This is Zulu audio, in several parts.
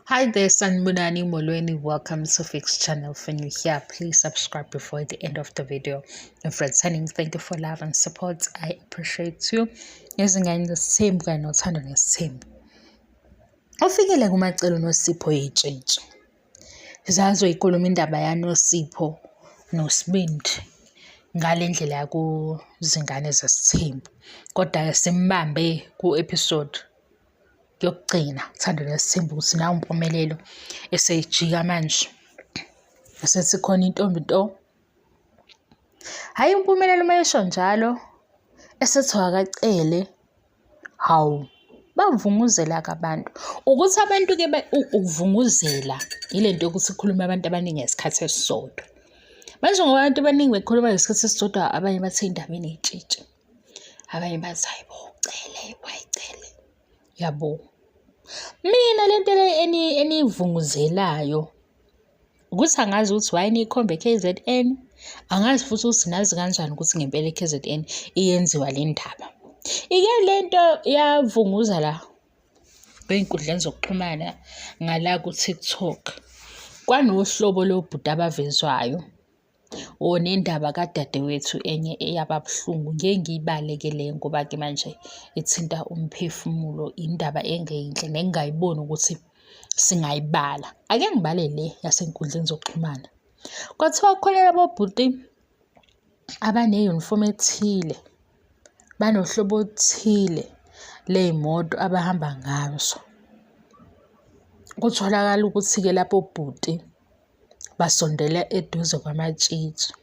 Hi there, Sanbonani Molweni. Welcome to Fix channel. If you're new here, please subscribe before the end of the video. And for returning, thank you for love and support. I appreciate you. Using the same guy, not handling the same. Ufikele kumacelo noSipho yetshintshi. Sizazo ikhuluma indaba yaNoSipho noSibindi ngale ndlela yakuzingane zesithembu. Kodwa simbambe ku-episode yokugcina Thando Nesithembu ukuthi nawo umpumelelo esejika manje. Sethi khona intombi nto. Hayi impumelelo mayisho njalo esethi akacele hawu bavunguzela kabantu ukuthi abantu ke ukuvunguzela ilento yokuthi khuluma abantu abaningi ngesikhathi esisodwa. Manje ngoba abantu abaningi bekhuluma ngesikhathi esisodwa abanye bathi indaba enetshitshi. Abanye bathi hayibo ucele wayicele. Yabo. Mina lento enivunguzelayo ukuthi angazi ukuthi why nikhombe KZN, angazi futhi ukuthi nazi kanjani ukuthi ngempela KZN iyenziwa le ndaba. Ike lento yavunguza la kwezinkundleni zokuxhumana ngala ku TikTok. Kwanohlobo lobhuti abavezwayo onendaba kadadewethu enye eyababuhlungu ngeke ngiyibalekele ngoba ke manje ithinta umphefumulo, indaba engeyinhle nengayiboni ukuthi singayibala. Ake ngibale le yasenkundleni zokuxhumana. Kwathiwa khona labo bhuti abane-uniform ethile, banohlobo oluthile ley'moto abahamba ngazo. Kutholakala ukuthi-ke lapho bhuti basondela eduze kwamatshitshi.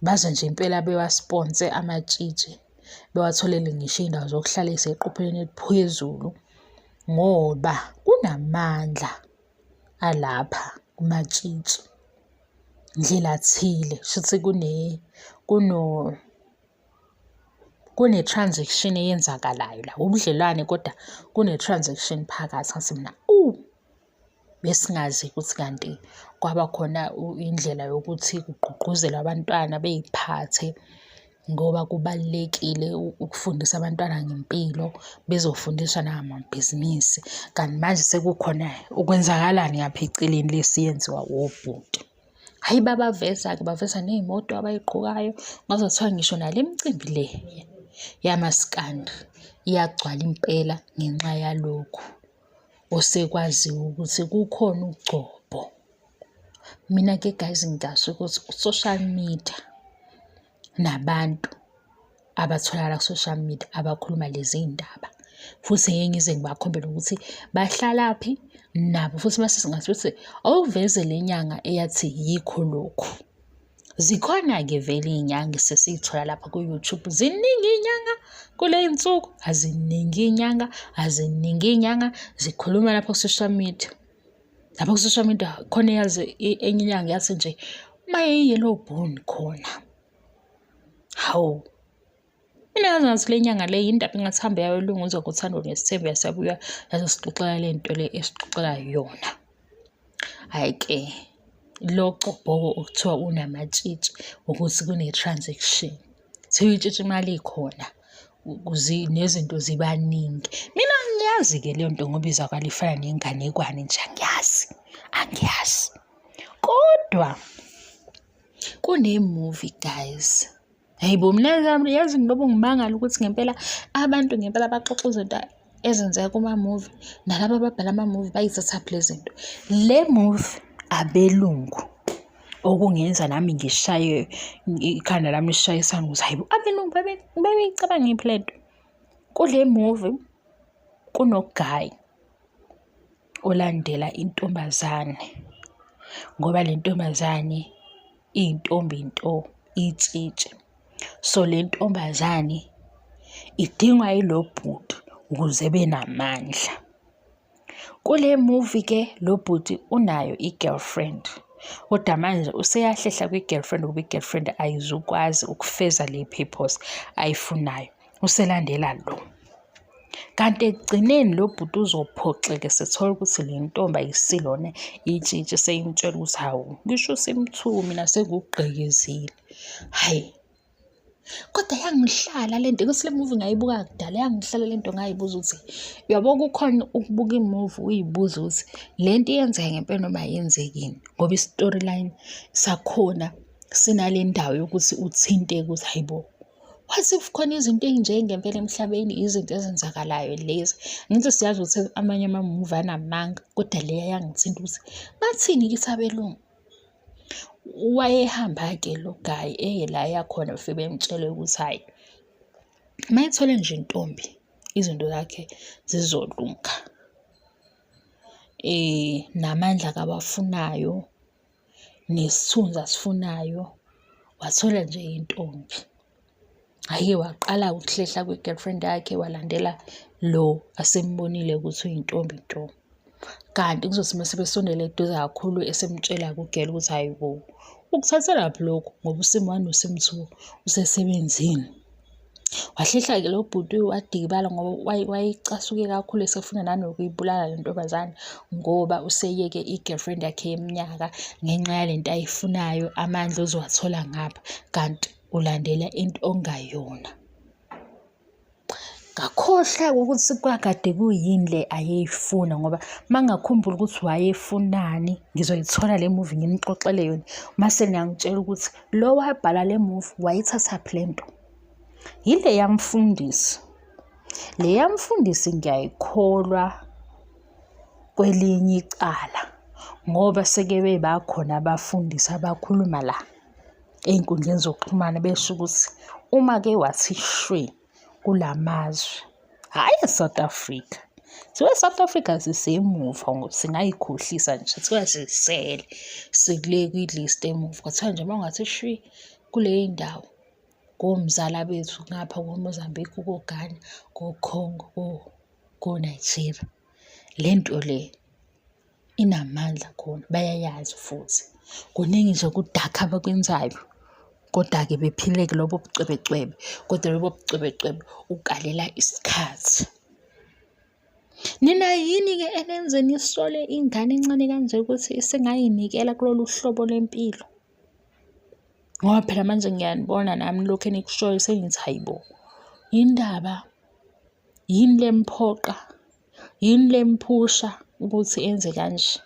Baze nje impela bewasponse amatshitshi, bewatholele ngisho iy'ndawo zokuhlala ey'seqophelweni eliphezulu ngoba kunamandla alapha kumatshitshi. Ndlela thile shuthi kune-transaction eyenzakalayo la, ubudlelwane kodwa kune-transaction phakathi. Ngathi mina besingazi ukuthi kanti kwaba khona indlela yokuthi kugqugquzelwe abantwana bey'phathe ngoba kubalulekile ukufundisa abantwana ngempilo, bezofundiswa nangamabhizinisi. Kanti manje sekukhona ukwenzakalani ngapha eceleni lesiyenziwa wobhuti. Hayi babaveza-ke baveza ney'moto abay'gqokayo ngazothiwa ngisho nale micimbi le yamaskandi iyagcwala impela ngenxa yalokhu osekwaziwa ukuthi kukhona ugcobo. Mina-ke guys ngidaswe ukuthi u-social media nabantu abatholakala ku-social media abakhuluma lezi ndaba futhi ngeke ngize ngibakhombele ukuthi bahlalaphi nabo futhi mase singathi ukuthi awuveze le nyanga eyathi yikho lokhu. Zikhona-ke vele iy'nyanga sesiy'thola lapha ku-YouTube. Ziningi iy'nyanga kuley'nsuku, aziningi iy'nyanga, aziningi iy'nyanga zikhuluma lapha ku-social media. Lapha ku-social media khona eyazi enye inyanga yathi nje maye-yellow bone khona. Hawu. Mina ngazi ngathi le nyanga le indaba engathi hambe yayolunga kuThando Nesithembu yasabuya yazosixoxela le nto le esixoxela yona. Hhayi-ke lo gqobhoko okuthiwa unamatshitshi ukuthi kune-transaction. Thiwa itshitshi imali ikhona nezinto zibaningi. Mina ngiyazi-ke leyo nto ngoba izwakala ifana nenganekwane nje angiyazi. Kodwa kune-movie guys. Hayibo mina yazi ngilobo ngimangala ukuthi ngempela abantu ngempela baxoxa izinto ezenzeka kuma-movie nalabo ababhala ama-movie bayithatha lezi zinto. Le movie abelungu okungenza nami ngishaye ikhanda lami lishayisana ukuthi hayibo abelungu babeyicabanga ngiphi le nto. Kule movie kunoguy olandela intombazane ngoba le ntombazane iyintombi nto itshitshi. So le ntombazane idingwa yilo bhuti ukuze benamandla. Kule movie ke lo bhuti unayo i-girlfriend kodwa manje useyahlehla kwi-girlfriend ngoba i-girlfriend ayizukwazi ukufeza le purpose ayifunayo, uselandela lo. Kanti ekugcineni lo bhuti uzophoxeka sethola ukuthi le ntombi ayisilona itshitshi seyimtshela ukuthi hawu ngisho simthumi mina sekugqekezile. Hayi Kodwa yangihlala le nto, ukuthi le movie ngayibuka kudala, yangihlala le nto ngayibuza ukuthi, uyabo kukhona ukubuka imuvi uy'buza ukuthi le nto iyenzeka ngempela noma ayenzekini, ngoba i-storyline sakhona sinale ndawo yokuthi uthinteke ukuthi hayibo, what if khona izinto ey'nje ngempela emhlabeni, izinto ezenzakalayo lezi. Ngithi siyazi ukuthi amanye amamuvi anamanga, kodwa leya yangithinta ukuthi bathini kithi abelungu. Wayehamba-ke lo guy eye la yakhona befike bemtshele ukuthi hhayi, mayithole nje intombi izinto zakhe zizolunga. Namandla akawafunayo, nesithunzi asifunayo, wathola nje intombi. Hhayi-ke waqala ukuhlehla kwi-girlfriend yakhe, walandela lo asembonile ukuthi uyintombi nto. Kanti kuzothi mase besondela eduze kakhulu esemtshela-ke ugele ukuthi hayi bo, ukuthathelaphi lokhu ngoba uSimu 1 noSimu 2 usesebenzini. Wahlehla-ke lo bhuti wadikibala ngoba wayecasuke kakhulu esefuna nanokuyibulala le ntombazane ngoba useyeke i-girlfriend yakhe yeminyaka ngenxa yalento ayifunayo, amandla ozowathola ngapha, kanti ulandela into ongayona. Ngakhohlwa ukuthi kwakade kuyini le ayeyifuna ngoba mangakhumbula ukuthi wayefunani, ngizoyithola le movie ngimxoxele yona. Mase ngiyangitshela ukuthi lo wabhala le movie wayithathaphi le nto. Yile yamfundisi. Le yamfundisi ngiyayikholwa kwelinye icala ngoba seke bebakhona abafundisi abakhuluma la ey'nkundleni zokuxhumana besho ukuthi uma-ke wathi shwe kulamazwe, hhayi eSouth Africa. Thiwe eSouth Africa sisemuva ngoba singayikhohlisa nje, thiwa sisele sikule kwi-list emuva. Kwathiwa nje uma ungathi shwi kuleyo ndawo komzala bethu ngapha ko-Mozambique, ko-Ghana, ko-Congo, ko-Nigeria, le nto le inamandla khona, bayayazi futhi. Kuningi nje kudakha abakwenzayo, kodwa-ke bephile-ke lobo bucwebecwebe, kodwa lobo bucwebecwebe ukalela isikhathi. Nina yini-ke enenze nisole ingane encane kanje ukuthi isengayinikela kulolu hlobo lwempilo? Ngoba phela manje ngiyanibona nami lokhu enikushoyo sengithi hayibo, yindaba yini lemphoqa, yini lemphusha ukuthi enze kanje?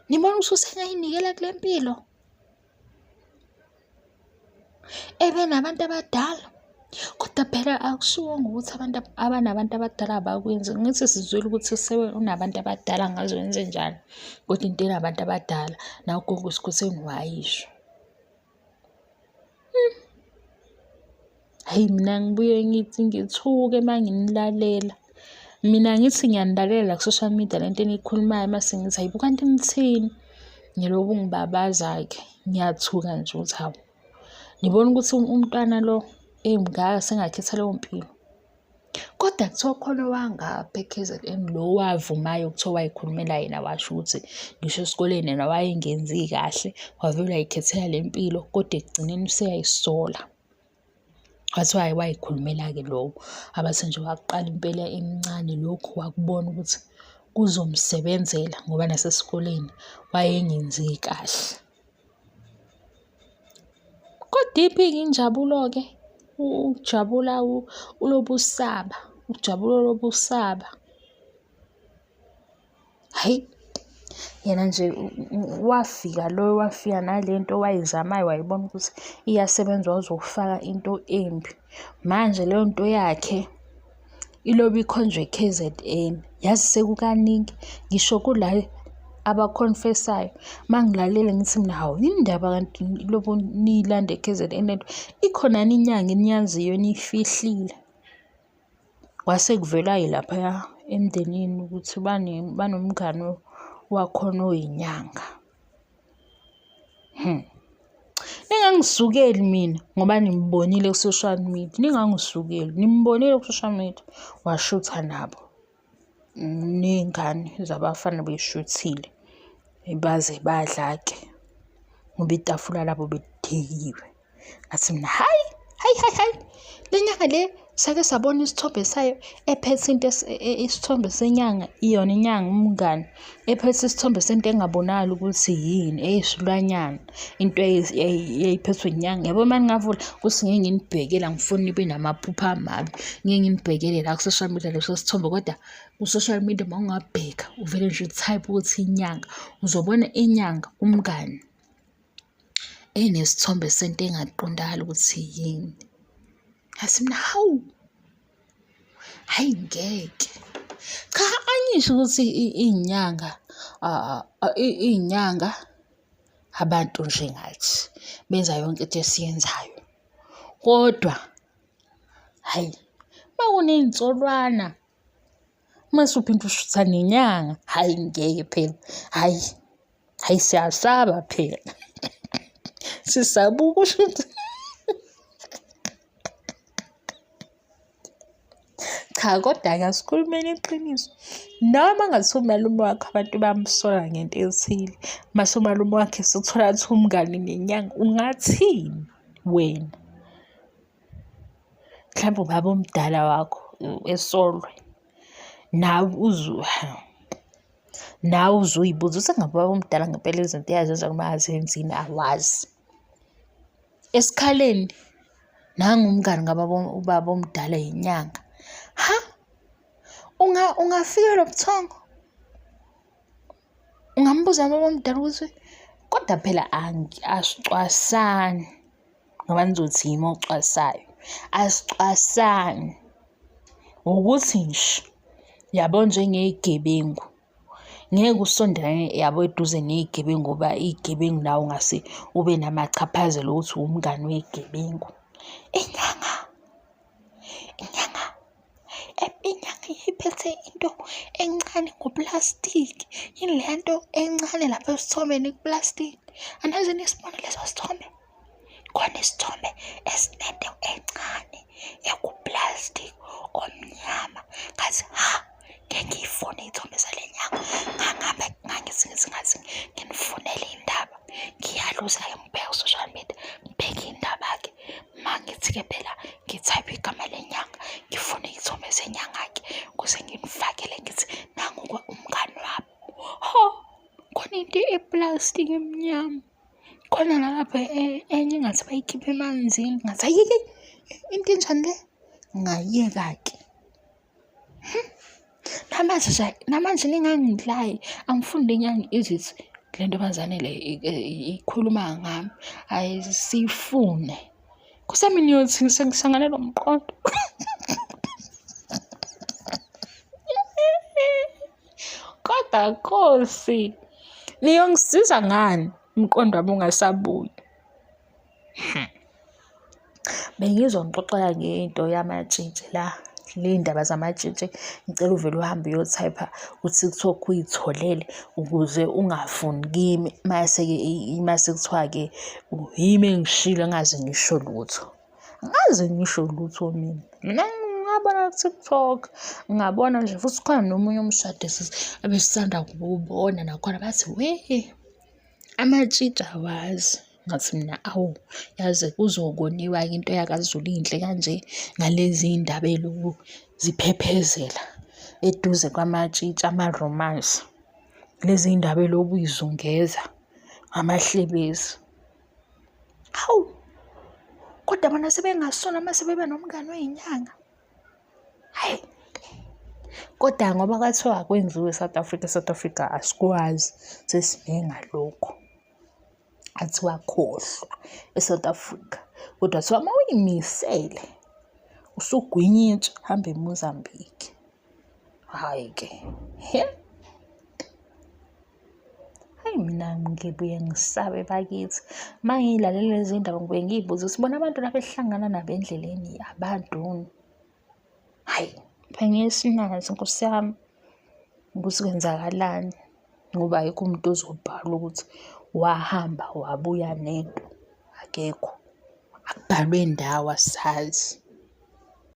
Nibona ukuthi usengayinikela kule mpilo nabantu abadala, kodwa phela akushiwo ukuthi abanabantu abadala abakwenzi. Ngithi sizwile ukuthi unabantu abadala ngaze wenze njani, kodwa into enabantu abadala nagogo uSkhoseni wayisho. Hhayi, mina ngibuye ngithi ngithuke uma nginilalela. Mina ngithi ngiyanilalela ku-social media lento eniyikhulumayo mase ngithi hayibo, kanti nithini? Ngilobu ngibabaza-ke, ngiyathuka nje ukuthi hawu, nibona ukuthi umntwana lo emngaka sengakhetha leyo mpilo. Kodwa kuthiwa khona wangapha e-KZN lo wavumayo kuthiwa wayikhulumela yena, washo ukuthi ngisho esikoleni yena wayengenzi kahle, wavele wayikhethela le mpilo, kodwa ekugcineni useyayisola. Kwathiwa hhayi wayikhulumela-ke lowo abathi nje waqala impela emncane, lokhu wakubona ukuthi kuzomsebenzela ngoba nasesikoleni wayengenzi kahle. Kodwa iphi-ke injabulo-ke? Ujabula ulobusaba, ujabulo lobusaba. Hhayi, yena nje wafika nalento wayizamayo, wayibona ukuthi iyasebenza, wazofaka into embi. Manje leyo nto yakhe ilobe ikhonjwe KZN, yazi sekukaningi ngisho kula abakhonfesayo. Mangilalele ngithi mina hawu, yini ndaba kanti lobo niyilanda KZN lento ikhonani inyanga eniyaziyo niyifihlile? Kwase kuvela laphaya emndenini ukuthi banomngani wakhona oyinyanga. Ningangisukeli mina ngoba nimbonile ku-social media, ningangisukeli, nimbonile ku-social media washutha nabo. Ney'ngane zabafana bey'shuthile baze badla-ke ngoba itafula labo belidekiwe. Ngathi mina hayi, le nyanga le Sake sabona isithombe sayo ephethe into isithombe senyanga, iyona inyanga umngani, ephethe isithombe sento engabonakali ukuthi yini, eyisilwanyana, into eyayiphethwe inyanga. Yabo uma ningavula kuthi ngeke nginibhekele, angifuni nibe namaphupho amabi, ngeke nginibhekele la ku-social media leso sithombe, kodwa ku-social media uma ungabheka uvele nje uthayiphe ukuthi inyanga, uzobona inyanga umngani enesithombe sento engaqondakali ukuthi yini. Yazi mina, hawu, hhayi ngeke. Cha, angisho ukuthi iy'nyanga abantu njengathi benza yonke into esiyenzayo, kodwa hhayi uma kuney'nsholwana mase uphinde ushutha nenyanga, hhayi ngeke phela, hhayi siyasaba phela. Sisaba ukusho cha, kodwa-ke asikhulumeni iqiniso. Noma kungathiwa umalume wakho abantu bamsola ngento ethile, mase umalume wakhe sekuthola athi umngani nenyanga, ungathini wena? Mhlawumbe ubaba omdala wakho esolwe, nawe uzuy'buza ukuthi ngabe ubaba omdala ngempela izinto uyazenza noma akazenzini, awazi. Esikhaleni nangu umngani ubaba omdala yinyanga. Ha? Ungafikelwa ubuthongo? Ungambuza ubaba omdala ukuthi kodwa phela asicwasani, ngoba nizothi yimi ocwasayo, asicwasani. Ukuthi nje yabo njengey'gebengu ngeke usondele yabo eduze ney'gebengu, ngoba iy'gebengu nawe ungase ube namachaphazelo ukuthi umngani wey'gebengu. Inyanga iphethe into encane ngoplastiki, yini le nto encane lapha esithombeni kuplastiki. Anaze nisibone leso sithombe, khona isithombe esinento encane ekuplastiki omnyama. Ngathi ngeke ngiyifune iy'thombe zale nyanga, ngathi nginifunele iy'ndaba, ngiyaluza-ke ngibheke ku-social media, ngibheke iy'ndaba-ke. Mangithi-ke phela ngithayiphe igama lenyanga, ngifune iy'thombe zenyanga-ke ukuze nginifakele, ngithi nangu umngani wami. Ho, khona into eplastiki emnyama, khona nalapha enye engathi bayikhiphe emanzini, ngathi ayike into enjani le, ngayeka-ke. Namanje ningangidlayi, angifuni le nyanga izithi le ntombazane le ikhuluma ngami, ayisifune. Kusami niyothini, sengihlangane nomqondo. Kodwa Nkosi, niyongisiza ngani umqondo wami ungasabuyi? Bengizonixoxela ngento yamatshitshi la, ley'ndaba zamatshitshi. Ngicela uvele uhambe uyothayipha ku-TikTok uy'tholele ukuze ungafuni kimi mase kuthiwa-ke yimi engishilo engaze ngisho lutho. Angaze ngisho lutho mina ngabona ku-TikTok, ngabona nje futhi khona nomunye umshado abesisanda kuwubona nakhona bathi we, amatshitshi awazi. Ngathi mina awu, yaze kuzokoniwa-ke into yakaZulu inhle kanje ngalezi y'ndaba ey'lokhu ziphephezela eduze kwamatshitshi, ama-romance. Lezi y'ndaba ey'lokhu uy'zungeza ngamahlebezi. Hawu, kodwa bona sebengasona mase bebe nomngani wey'nyanga. Hhayi, kodwa ngoba kwathiwa akwenziwe eSouth Africa asikwazi, sesime ngalokho. Athiwa khohlwa eSouth Africa, kodwa thiwa uma uy'misele usugwinyitsha hambe eMozambique. Hhayi-ke, hayi mina ngibuye ngisabe bakithi. Uma ngiyilalela lezi ndaba ngibuye ngiy'buze ukuthi bona abantu laba ehlangana nabo endleleni abantuni. Hhayi, bengiyisinazi Nkosi yami ukuthi kwenzakalani, ngoba ayikho umuntu ozobhala ukuthi wahamba wabuya nento, akekho. Akubhalwe ndawo, asazi.